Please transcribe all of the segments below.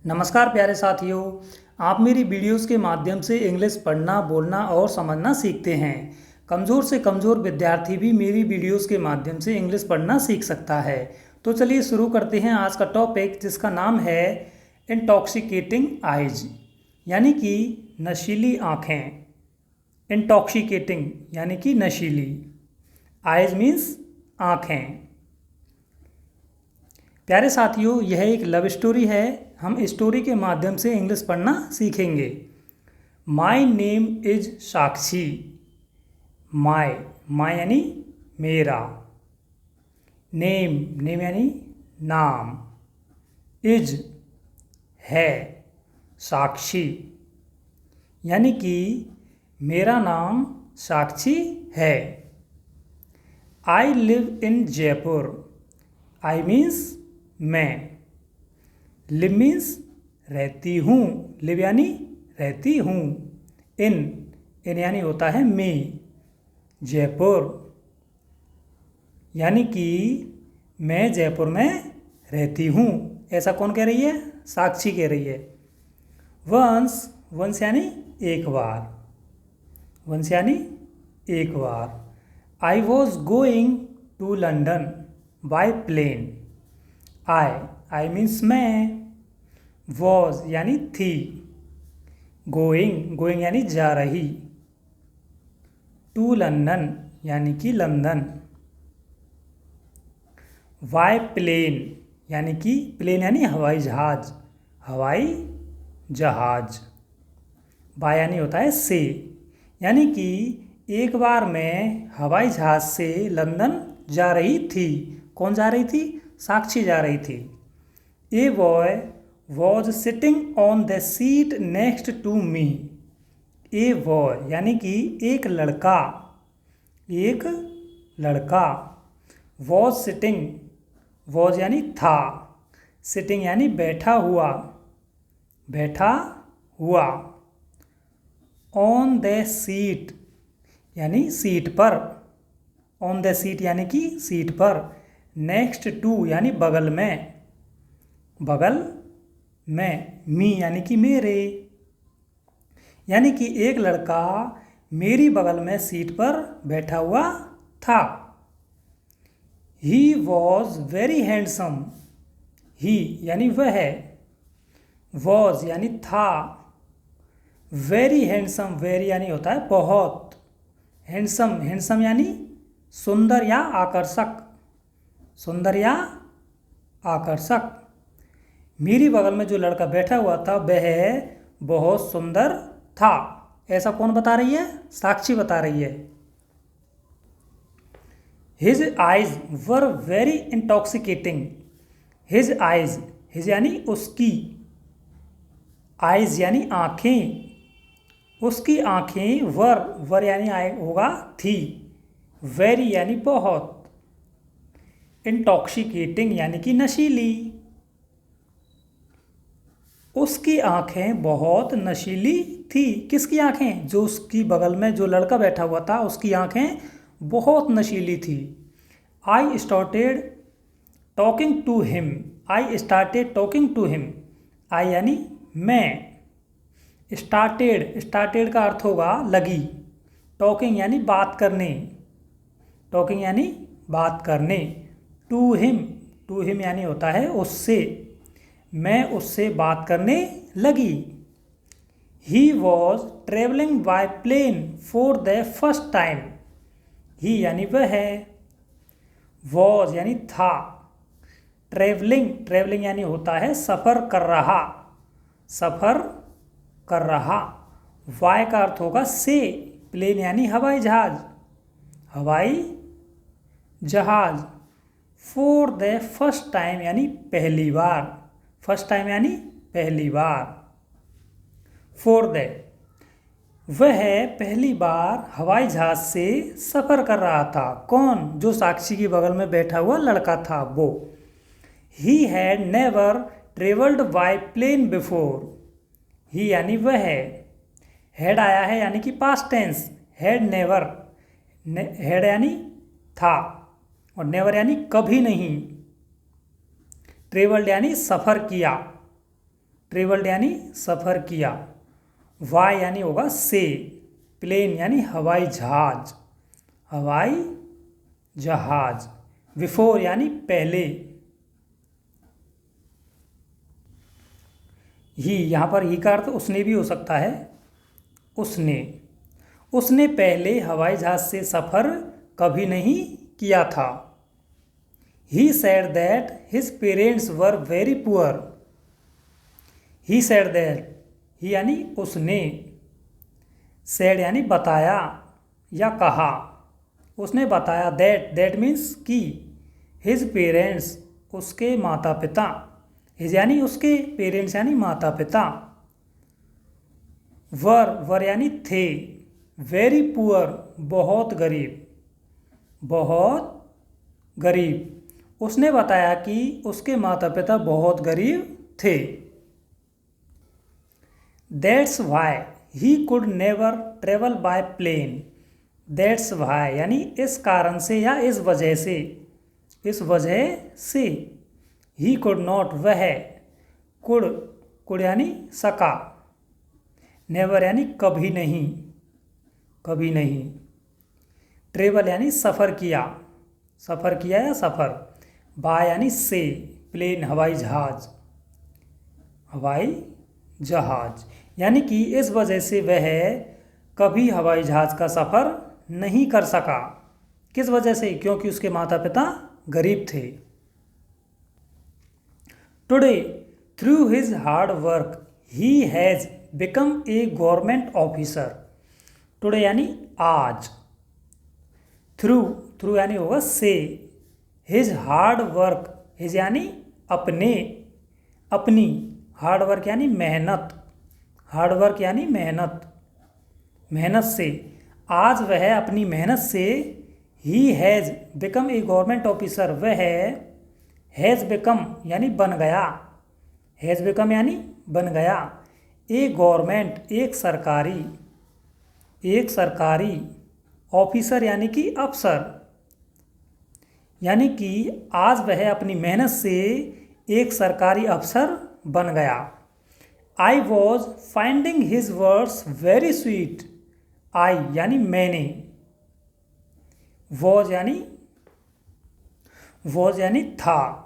नमस्कार प्यारे साथियों। आप मेरी वीडियोस के माध्यम से इंग्लिश पढ़ना, बोलना और समझना सीखते हैं। कमज़ोर से कमज़ोर विद्यार्थी भी मेरी वीडियोस के माध्यम से इंग्लिश पढ़ना सीख सकता है। तो चलिए शुरू करते हैं आज का टॉपिक, जिसका नाम है इंटॉक्सिकेटिंग आइज, यानी कि नशीली आँखें। इंटॉक्सिकेटिंग यानी कि नशीली, आइज मीन्स आँखें। प्यारे साथियों, यह एक लव स्टोरी है। हम स्टोरी के माध्यम से इंग्लिश पढ़ना सीखेंगे। माई नेम इज साक्षी। माई यानी मेरा, नेम यानी नाम, इज है, साक्षी यानी कि मेरा नाम साक्षी है। I live in Jaipur. I means मैं, लिव मीन्स रहती हूँ, लिव यानी रहती हूँ, इन यानी होता है में, जयपुर यानी कि मैं जयपुर में रहती हूँ। ऐसा कौन कह रही है? साक्षी कह रही है। वंस यानी एक बार, वंस यानी एक बार। I was going to London by plane. I means मैं, वॉज यानी थी, गोइंग यानी जा रही, टू लंदन यानी कि लंदन, बाय प्लेन यानी कि प्लेन यानी हवाई जहाज, हवाई जहाज। बाय यानी होता है से, यानी कि एक बार मैं हवाई जहाज से लंदन जा रही थी। कौन जा रही थी? साक्षी जा रही थी। A boy was sitting on the seat next to me. A boy यानी कि एक लड़का, एक लड़का। वॉज सिटिंग, वॉज यानी था, सिटिंग यानी बैठा हुआ, बैठा हुआ। ऑन द सीट यानी सीट पर, ऑन द सीट यानी कि सीट पर। नेक्स्ट टू यानी बगल में, बगल में। मी यानी कि मेरे, यानी कि एक लड़का मेरी बगल में सीट पर बैठा हुआ था। He was very handsome. He यानी वह, वॉज यानी था, वेरी हैंडसम, वेरी यानी होता है बहुत, हैंडसम यानी सुंदर या आकर्षक, सुंदर या आकर्षक। मेरी बगल में जो लड़का बैठा हुआ था वह बहुत सुंदर था। ऐसा कौन बता रही है? साक्षी बता रही है। His eyes were very intoxicating. His eyes, his यानी उसकी, आइज यानी आँखें, उसकी आँखें वर यानी होगा थी, वेरी यानी बहुत, इंटॉक्सिकेटिंग यानी कि नशीली। उसकी आँखें बहुत नशीली थी। किसकी आँखें? जो उसकी बगल में जो लड़का बैठा हुआ था उसकी आँखें बहुत नशीली थी। I started talking to him. I started talking to him. I यानी मैं, स्टार्टेड का अर्थ होगा लगी, टॉकिंग यानी बात करने, टॉकिंग यानी बात करने। टू हिम यानी होता है उससे, मैं उससे बात करने लगी। He was travelling by plane for the first time. He यानी वह है, वॉज यानी था, ट्रेवलिंग यानी होता है सफ़र कर रहा, सफ़र कर रहा। वाय का अर्थ होगा से, प्लेन यानी हवाई जहाज, हवाई जहाज। फॉर द फर्स्ट टाइम यानी पहली बार, फर्स्ट टाइम यानी पहली बार। फॉर द, वह पहली बार हवाई जहाज से सफ़र कर रहा था। कौन? जो साक्षी के बगल में बैठा हुआ लड़का था वो। He had never travelled by plane before. He यानी वह, हैड आया है यानी कि past tense, had never, had यानी था और नेवर यानी कभी नहीं, ट्रेवल्ड यानी सफ़र किया, ट्रेवल्ड यानी सफ़र किया, वाई यानी होगा से, प्लेन यानी हवाई जहाज, हवाई जहाज, बिफोर यानी पहले, ही यहाँ पर ही का अर्थ उसने भी हो सकता है, उसने पहले हवाई जहाज से सफ़र कभी नहीं किया था। He said that his parents were very poor. He said that, he यानी उसने, सेड यानी बताया या कहा, उसने बताया, दैट मीन्स कि, हिज पेरेंट्स उसके माता पिता, हिज यानी उसके, पेरेंट्स यानी माता पिता, वर यानी थे, वेरी पुअर बहुत गरीब, बहुत गरीब, उसने बताया कि उसके माता पिता बहुत गरीब थे। That's why he could never travel by plane. That's why यानी इस कारण से या इस वजह से, ही कुड नॉट वह, कुड यानी सका, नेवर यानी कभी नहीं, ट्रेवल यानी सफ़र किया या सफ़र, बाय यानी से, प्लेन हवाई जहाज, यानी कि इस वजह से वह कभी हवाई जहाज़ का सफ़र नहीं कर सका। किस वजह से? क्योंकि उसके माता पिता गरीब थे। Today through his hard work he has become a government officer. Today यानी आज, थ्रू यानी होगा से, हिज हार्ड वर्क, हिज यानी अपनी, हार्ड वर्क यानी मेहनत, मेहनत से, आज वह अपनी मेहनत से, he has become a government officer, वह हैज़ बिकम यानी बन गया, हैज़ बिकम यानी बन गया, ए गवर्नमेंट एक सरकारी, ऑफिसर यानी कि अफसर, यानी कि आज वह अपनी मेहनत से एक सरकारी अफसर बन गया। I was finding his words very sweet. I यानी मैंने, वॉज यानी था,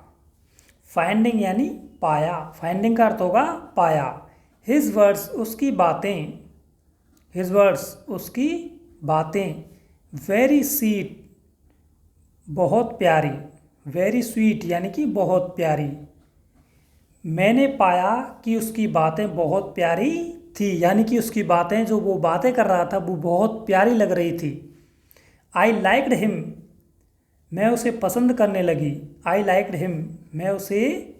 फाइंडिंग यानी पाया, फाइंडिंग का अर्थ होगा पाया, हिज वर्ड्स उसकी बातें, वेरी स्वीट बहुत प्यारी, वेरी स्वीट यानी कि बहुत प्यारी, मैंने पाया कि उसकी बातें बहुत प्यारी थी, यानी कि उसकी बातें, जो वो बातें कर रहा था वो बहुत प्यारी लग रही थी। आई लाइक्ड हिम, मैं उसे पसंद करने लगी, आई लाइक्ड हिम, मैं उसे,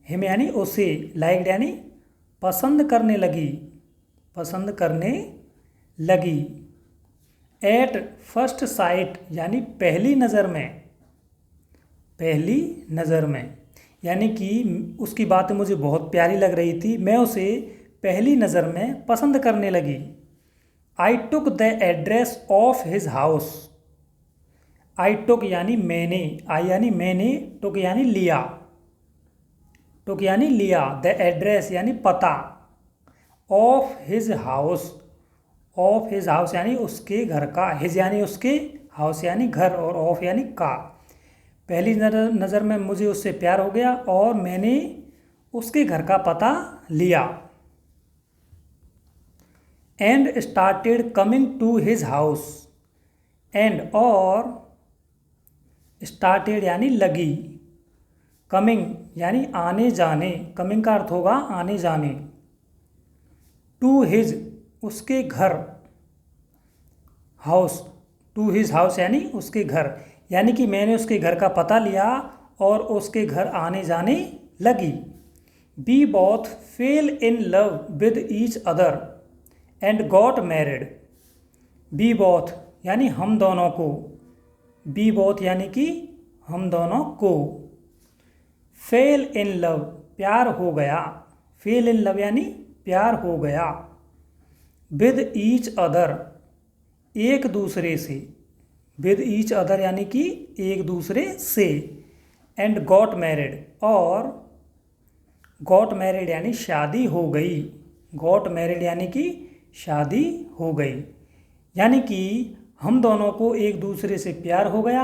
हिम यानी उसे, लाइक्ड यानी पसंद करने लगी, एट फर्स्ट साइट यानी पहली नज़र में, यानी कि उसकी बातें मुझे बहुत प्यारी लग रही थी, मैं उसे पहली नज़र में पसंद करने लगी। I took the address of his house. I took यानी मैंने, आई यानी मैंने, टुक यानी लिया, द एड्रेस यानी पता, ऑफ हिज हाउस यानी उसके घर का, हिज यानी उसके, हाउस यानी घर, और ऑफ यानी का। पहली नज़र में मुझे उससे प्यार हो गया और मैंने उसके घर का पता लिया। And started coming to his house. And और स्टार्टेड यानी लगी, कमिंग यानी आने जाने, कमिंग का अर्थ होगा आने जाने, टू हिज उसके घर, हाउस, टू हिज हाउस यानी उसके घर, यानी कि मैंने उसके घर का पता लिया और उसके घर आने जाने लगी। We both fell in love with each other and got married. We both यानी हम दोनों को, वी बोथ यानी कि हम दोनों को, फेल इन लव प्यार हो गया, फेल इन लव यानी प्यार हो गया, विद ईच अदर एक दूसरे से, विद ईच अदर यानी कि एक दूसरे से, एंड गॉट मैरिड और गॉट मैरिड यानी शादी हो गई, गॉट मैरिड यानी कि शादी हो गई, यानी कि हम दोनों को एक दूसरे से प्यार हो गया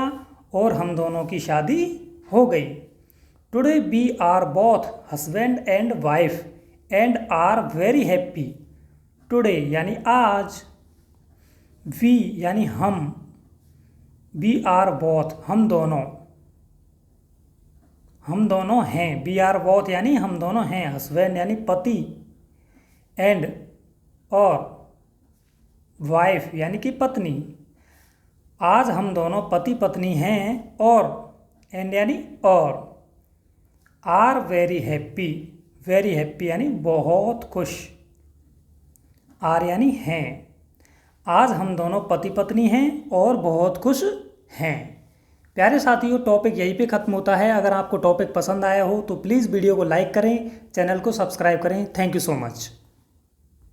और हम दोनों की शादी हो गई। Today we are both husband and wife and are very happy. Today यानी आज, वी यानी हम, वी आर बोथ हम दोनों हैं, वी आर बोथ यानी हम दोनों हैं, हस्बैंड यानी पति, एंड और वाइफ यानी कि पत्नी। आज हम दोनों पति पत्नी हैं, और एंड यानी और, are very happy, very happy यानी बहुत खुश, आर यानी हैं। आज हम दोनों पति पत्नी हैं और बहुत खुश हैं। प्यारे साथियों, टॉपिक यहीं पे ख़त्म होता है। अगर आपको टॉपिक पसंद आया हो तो प्लीज़ वीडियो को लाइक करें, चैनल को सब्सक्राइब करें। Thank you so much.